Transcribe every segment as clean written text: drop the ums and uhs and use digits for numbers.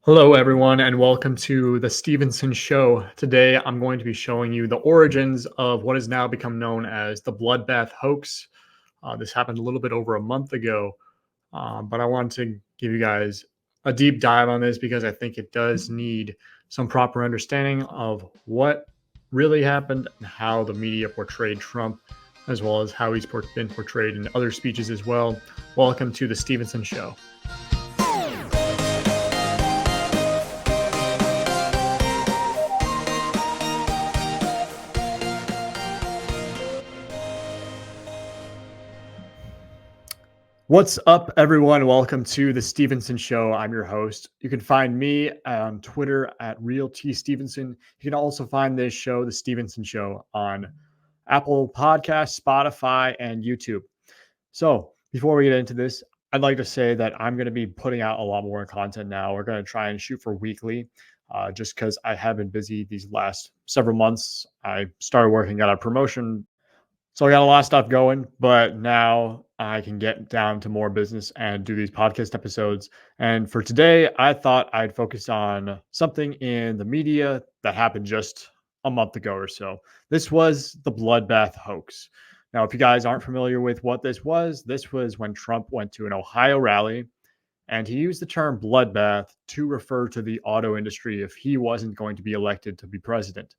Hello, everyone, and welcome to the Stevenson Show. Today, I'm going to be showing you the origins of what has now become known as the Bloodbath hoax. This happened a little bit over a month ago, but I want to give you guys a deep dive on this because I think it does need some proper understanding of what really happened and how the media portrayed Trump, as well as how he's been portrayed in other speeches as well. Welcome to the Stevenson Show. What's up, everyone? Welcome to the Stevenson Show. I'm your host. You can find me on Twitter at RealTStevenson. You can also find this show, The Stevenson Show, on Apple Podcasts, Spotify, and YouTube. So before we get into this, I'd like to say that I'm going to be putting out a lot more content now. We're going to try and shoot for weekly, just because I have been busy these last several months. I started working at a promotion, so I got a lot of stuff going, but now I can get down to more business and do these podcast episodes. And for today, I thought I'd focus on something in the media that happened just a month ago or so. This was the Bloodbath hoax. Now, if you guys aren't familiar with what this was when Trump went to an Ohio rally and he used the term bloodbath to refer to the auto industry if he wasn't going to be elected to be president.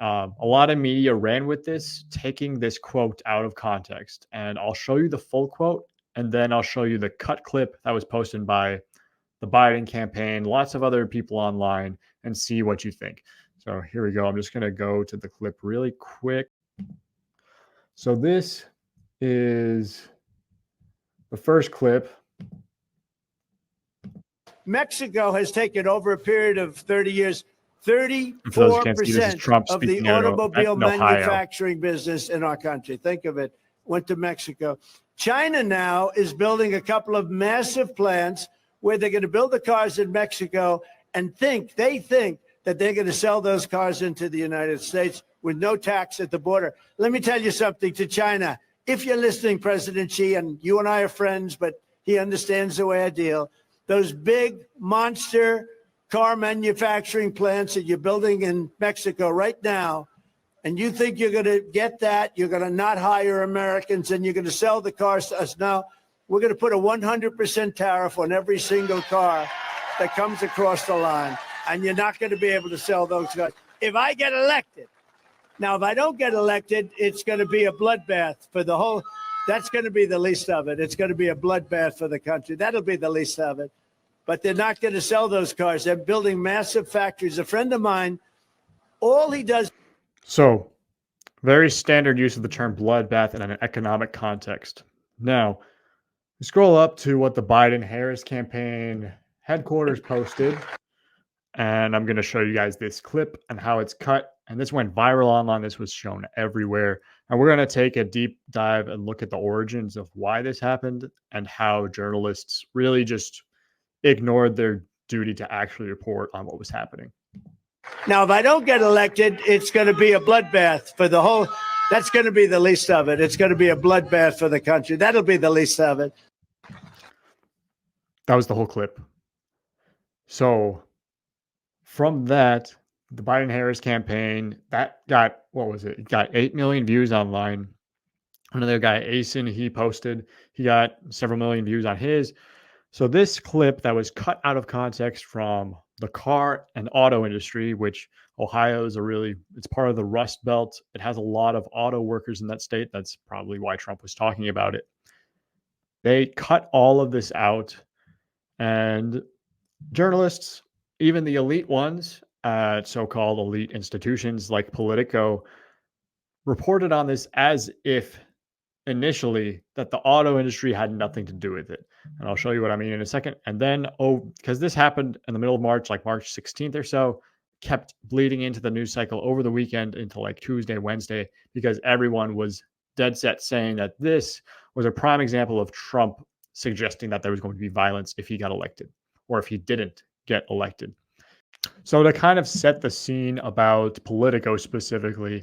A lot of media ran with this, taking this quote out of context. And I'll show you the full quote, and then I'll show you the cut clip that was posted by the Biden campaign, lots of other people online, and see what you think. So here we go. I'm just going to go to the clip really quick. So this is the first clip. Mexico has taken over a period of 30 years. 34% of the automobile manufacturing business in our country. Think of it. Went to Mexico. China now is building a couple of massive plants where they're going to build the cars in Mexico and they think that they're going to sell those cars into the United States with no tax at the border. Let me tell you something to China. If you're listening, President Xi, and you and I are friends, but he understands the way I deal, those big monster car manufacturing plants that you're building in Mexico right now, and you think you're going to get that, you're going to not hire Americans, and you're going to sell the cars to us. Now, we're going to put a 100% tariff on every single car that comes across the line, and you're not going to be able to sell those cars. If I get elected, now, if I don't get elected, it's going to be a bloodbath for the whole, that's going to be the least of it. It's going to be a bloodbath for the country. That'll be the least of it. But they're not going to sell those cars. They're building massive factories. A friend of mine, all he does. So, very standard use of the term bloodbath in an economic context. Now, we scroll up to what the Biden-Harris campaign headquarters posted, and I'm going to show you guys this clip and how it's cut. And this went viral online. This was shown everywhere. And we're going to take a deep dive and look at the origins of why this happened and how journalists really just ignored their duty to actually report on what was happening. Now, if I don't get elected, it's going to be a bloodbath for the whole, that's going to be the least of it. It's going to be a bloodbath for the country. That'll be the least of it. That was the whole clip. So from that, the Biden-Harris campaign, that got, what was it? It got 8 million views online. Another guy, Asen, he posted, he got several million views on his. So this clip that was cut out of context from the car and auto industry, which Ohio is it's part of the Rust Belt. It has a lot of auto workers in that state. That's probably why Trump was talking about it. They cut all of this out, and journalists, even the elite ones at so-called elite institutions like Politico, reported on this as if initially that the auto industry had nothing to do with it. And I'll show you what I mean in a second. And then, because this happened in the middle of March, like March 16th or so, kept bleeding into the news cycle over the weekend into like Tuesday, Wednesday, because everyone was dead set saying that this was a prime example of Trump suggesting that there was going to be violence if he got elected or if he didn't get elected. So to kind of set the scene about Politico specifically,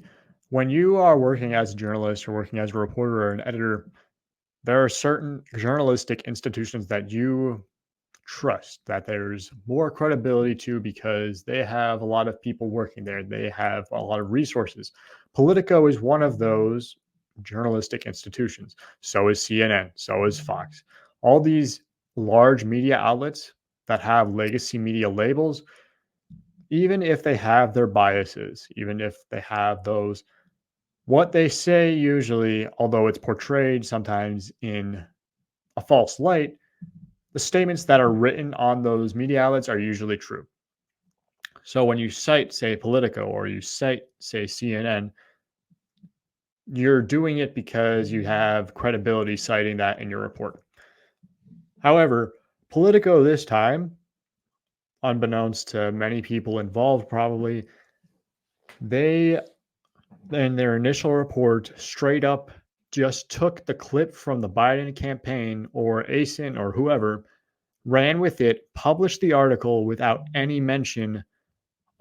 when you are working as a journalist or working as a reporter or an editor, there are certain journalistic institutions that you trust, that there's more credibility to, because they have a lot of people working there. They have a lot of resources. Politico is one of those journalistic institutions. So is CNN. So is Fox. All these large media outlets that have legacy media labels, even if they have their biases, even if they have those, what they say usually, although it's portrayed sometimes in a false light, the statements that are written on those media outlets are usually true. So when you cite, say, Politico, or you cite, say, CNN, you're doing it because you have credibility citing that in your report. However, Politico this time, unbeknownst to many people involved probably, they, in their initial report, straight up just took the clip from the Biden campaign or ASIN or whoever, ran with it, published the article without any mention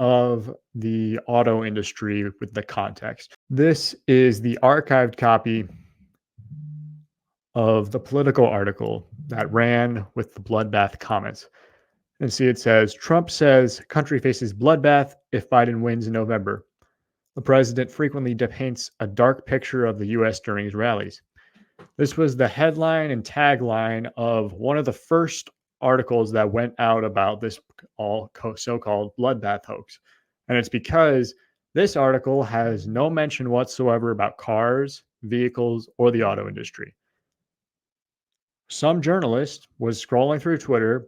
of the auto industry with the context. This is the archived copy of the Politico article that ran with the Bloodbath comments. And see, it says, Trump says country faces bloodbath if Biden wins in November. The president frequently paints a dark picture of the U.S. during his rallies. This was the headline and tagline of one of the first articles that went out about this so-called bloodbath hoax. And it's because this article has no mention whatsoever about cars, vehicles, or the auto industry. Some journalist was scrolling through Twitter,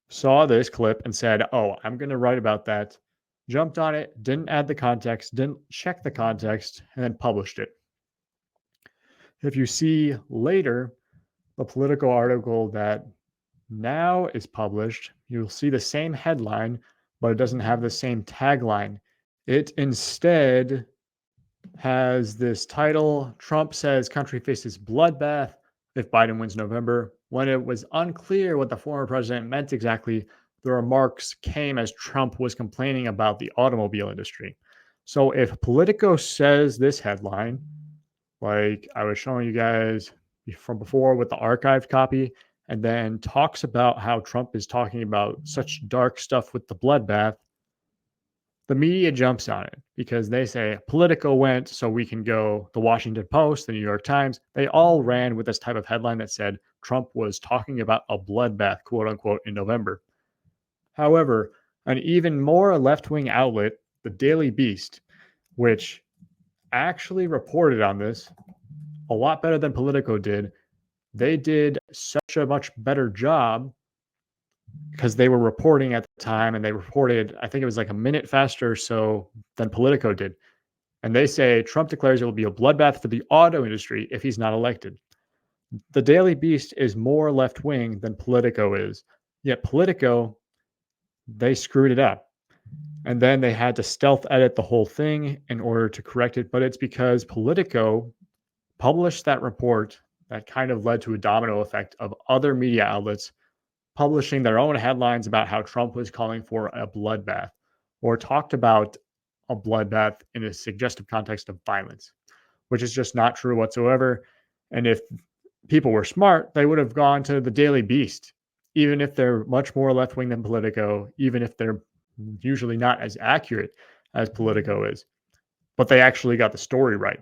saw this clip, and said, oh, I'm going to write about that. Jumped on it, didn't add the context, didn't check the context, and then published it. If you see later the Politico article that now is published, you'll see the same headline, but it doesn't have the same tagline. It instead has this title, Trump says country faces bloodbath if Biden wins November. When it was unclear what the former president meant exactly, the remarks came as Trump was complaining about the automobile industry. So if Politico says this headline, like I was showing you guys from before with the archived copy, and then talks about how Trump is talking about such dark stuff with the bloodbath, the media jumps on it because they say Politico went, so we can go. The Washington Post, the New York Times, they all ran with this type of headline that said Trump was talking about a bloodbath, quote unquote, in November. However, an even more left-wing outlet, the Daily Beast, which actually reported on this a lot better than Politico did. They did such a much better job because they were reporting at the time, and they reported, I think it was like a minute faster or so than Politico did. And they say Trump declares it will be a bloodbath for the auto industry if he's not elected. The Daily Beast is more left-wing than Politico is. Yet Politico, they screwed it up. And then they had to stealth edit the whole thing in order to correct it. But it's because Politico published that report that kind of led to a domino effect of other media outlets publishing their own headlines about how Trump was calling for a bloodbath, or talked about a bloodbath in a suggestive context of violence, which is just not true whatsoever. And if people were smart, they would have gone to the Daily Beast, even if they're much more left-wing than Politico, even if they're usually not as accurate as Politico is. But they actually got the story right.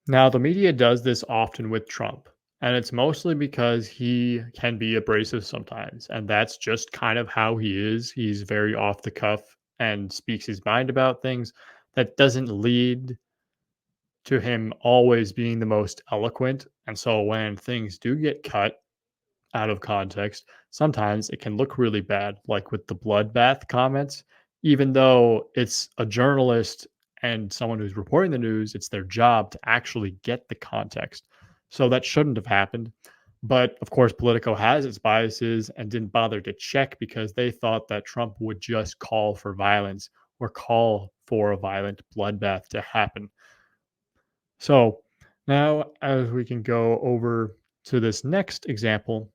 Now, the media does this often with Trump, and it's mostly because he can be abrasive sometimes, and that's just kind of how he is. He's very off the cuff and speaks his mind about things. That doesn't lead to him always being the most eloquent, and so when things do get cut out of context, sometimes it can look really bad, like with the bloodbath comments. Even though it's a journalist and someone who's reporting the news, it's their job to actually get the context. So that shouldn't have happened. But of course, Politico has its biases and didn't bother to check because they thought that Trump would just call for violence or call for a violent bloodbath to happen. So now, as we can go over to this next example,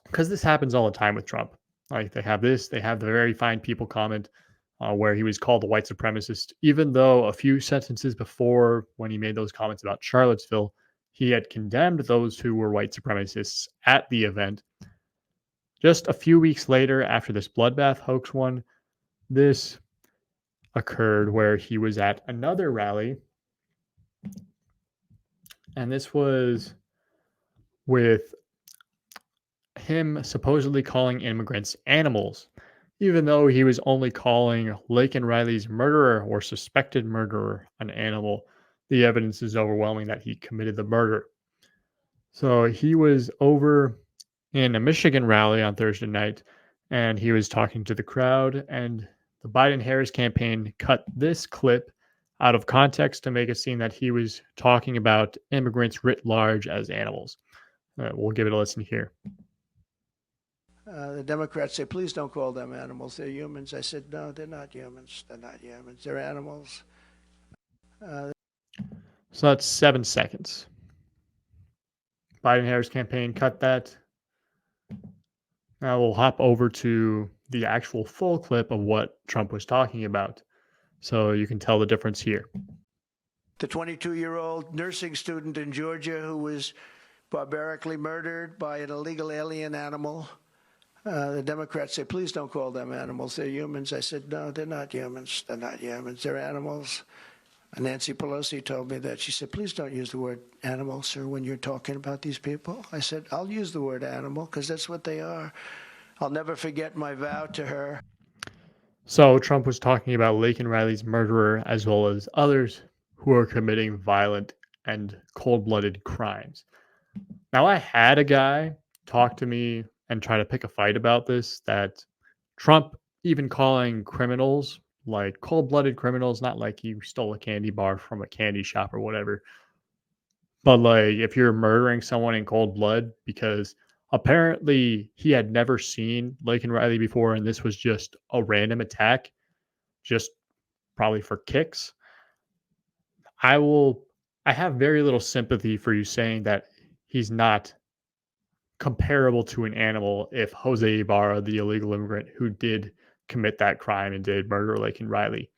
because this happens all the time with Trump. Like they have the very fine people comment where he was called a white supremacist, even though a few sentences before, when he made those comments about Charlottesville, he had condemned those who were white supremacists at the event. Just a few weeks later, after this Bloodbath hoax one, this occurred where he was at another rally, and this was with him supposedly calling immigrants animals, even though he was only calling Laken Riley's murderer or suspected murderer an animal. The evidence is overwhelming that he committed the murder. So he was over in a Michigan rally on Thursday night, and he was talking to the crowd, and the Biden-Harris campaign cut this clip out of context to make it seem that he was talking about immigrants writ large as animals. We'll give it a listen here. The Democrats say, please don't call them animals. They're humans. I said, no, they're not humans. They're not humans. They're animals. So that's 7 seconds. Biden-Harris campaign cut that. Now we'll hop over to the actual full clip of what Trump was talking about, so you can tell the difference here. The 22-year-old nursing student in Georgia who was barbarically murdered by an illegal alien animal. The Democrats say, please don't call them animals. They're humans. I said, no, they're not humans. They're not humans. They're animals. And Nancy Pelosi told me that. She said, please don't use the word animal, sir, when you're talking about these people. I said, I'll use the word animal because that's what they are. I'll never forget my vow to her. So Trump was talking about Laken Riley's murderer as well as others who are committing violent and cold-blooded crimes. Now, I had a guy talk to me and try to pick a fight about this, that Trump even calling criminals like cold-blooded criminals, not like you stole a candy bar from a candy shop or whatever, but like if you're murdering someone in cold blood, because apparently he had never seen Laken Riley before and this was just a random attack, just probably for kicks. I have very little sympathy for you saying that he's not comparable to an animal if Jose Ibarra, the illegal immigrant who did commit that crime and did murder Laken Riley.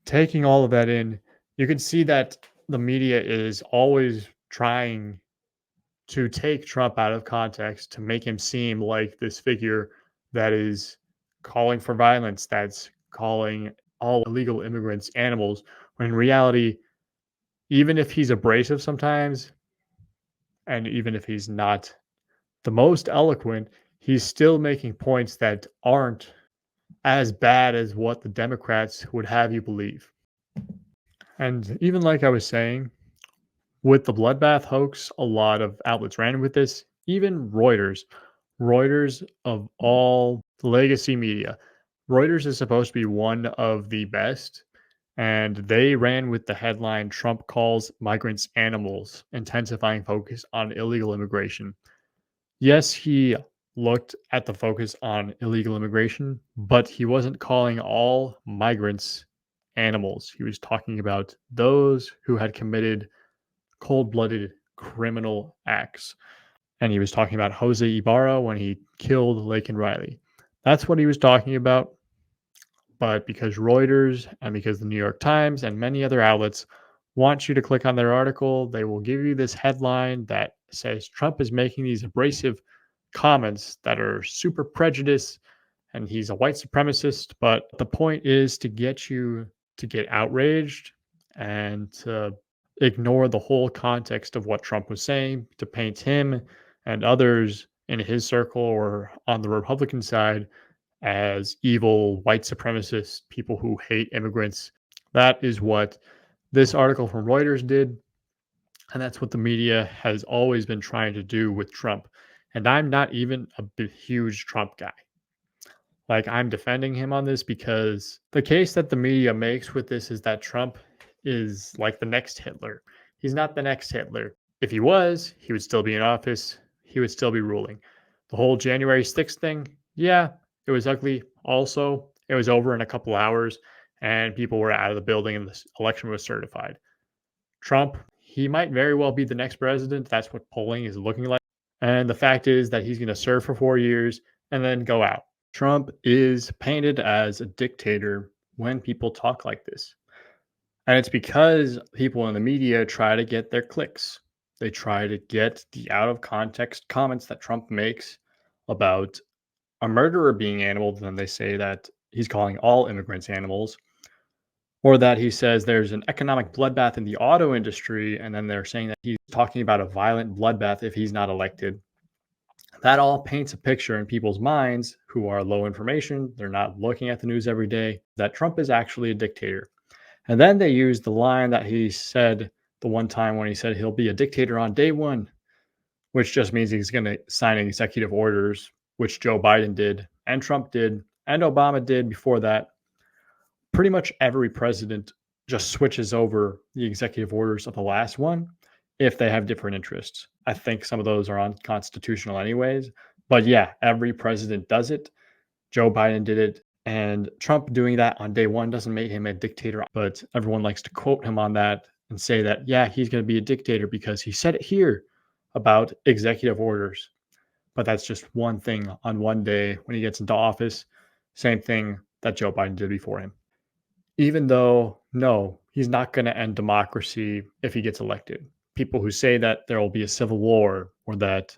Taking all of that in, you can see that the media is always trying to take Trump out of context to make him seem like this figure that is calling for violence, that's calling all illegal immigrants animals, when in reality, even if he's abrasive sometimes, and even if he's not the most eloquent, he's still making points that aren't as bad as what the Democrats would have you believe. And even like I was saying, with the Bloodbath hoax, a lot of outlets ran with this, even Reuters of all legacy media. Reuters is supposed to be one of the best, and they ran with the headline Trump calls migrants animals, intensifying focus on illegal immigration. Yes, he looked at the focus on illegal immigration, but he wasn't calling all migrants animals. He was talking about those who had committed cold-blooded criminal acts. And he was talking about Jose Ibarra when he killed Laken Riley. That's what he was talking about. But because Reuters and because the New York Times and many other outlets want you to click on their article, they will give you this headline that says Trump is making these abrasive comments that are super prejudiced and he's a white supremacist. But the point is to get you to get outraged and to ignore the whole context of what Trump was saying, to paint him and others in his circle or on the Republican side as evil white supremacists, people who hate immigrants. That is what this article from Reuters did. And that's what the media has always been trying to do with Trump. And I'm not even a huge Trump guy. Like, I'm defending him on this because the case that the media makes with this is that Trump is like the next Hitler. He's not the next Hitler. If he was, he would still be in office. He would still be ruling. The whole January 6th thing, yeah, it was ugly. Also, it was over in a couple hours and people were out of the building and the election was certified. Trump, he might very well be the next president. That's what polling is looking like. And the fact is that he's going to serve for 4 years and then go out. Trump is painted as a dictator when people talk like this. And it's because people in the media try to get their clicks. They try to get the out of context comments that Trump makes about a murderer being animals, then they say that he's calling all immigrants animals, or that he says there's an economic bloodbath in the auto industry, and then they're saying that he's talking about a violent bloodbath if he's not elected. That all paints a picture in people's minds who are low information, they're not looking at the news every day, that Trump is actually a dictator. And then they use the line that he said the one time when he said he'll be a dictator on day one, which just means he's going to sign executive orders, which Joe Biden did, and Trump did, and Obama did before that. Pretty much every president just switches over the executive orders of the last one if they have different interests. I think some of those are unconstitutional anyways. But yeah, every president does it. Joe Biden did it. And Trump doing that on day one doesn't make him a dictator. But everyone likes to quote him on that and say that, yeah, he's going to be a dictator because he said it here about executive orders. But that's just one thing on one day when he gets into office. Same thing that Joe Biden did before him. Even though, no, he's not going to end democracy if he gets elected. People who say that there will be a civil war or that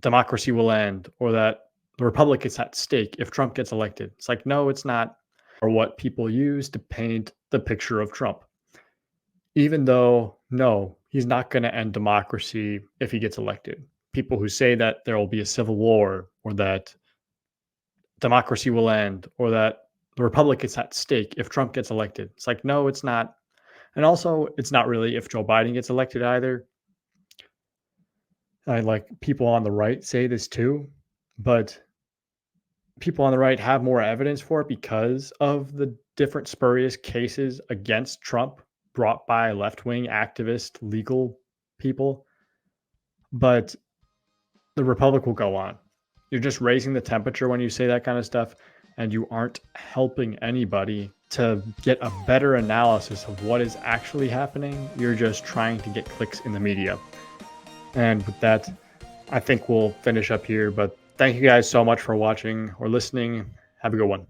democracy will end or that the republic is at stake if Trump gets elected. It's like, no, it's not. Or what people use to paint the picture of Trump. Even though, no, he's not going to end democracy if he gets elected. People who say that there will be a civil war or that democracy will end or that the republic is at stake if Trump gets elected. It's like, no, it's not. And also, it's not really if Joe Biden gets elected either. I like people on the right say this too, but people on the right have more evidence for it because of the different spurious cases against Trump brought by left-wing activist legal people. But the republic will go on. You're just raising the temperature when you say that kind of stuff, and you aren't helping anybody to get a better analysis of what is actually happening. You're just trying to get clicks in the media. And with that, I think we'll finish up here. But thank you guys so much for watching or listening. Have a good one.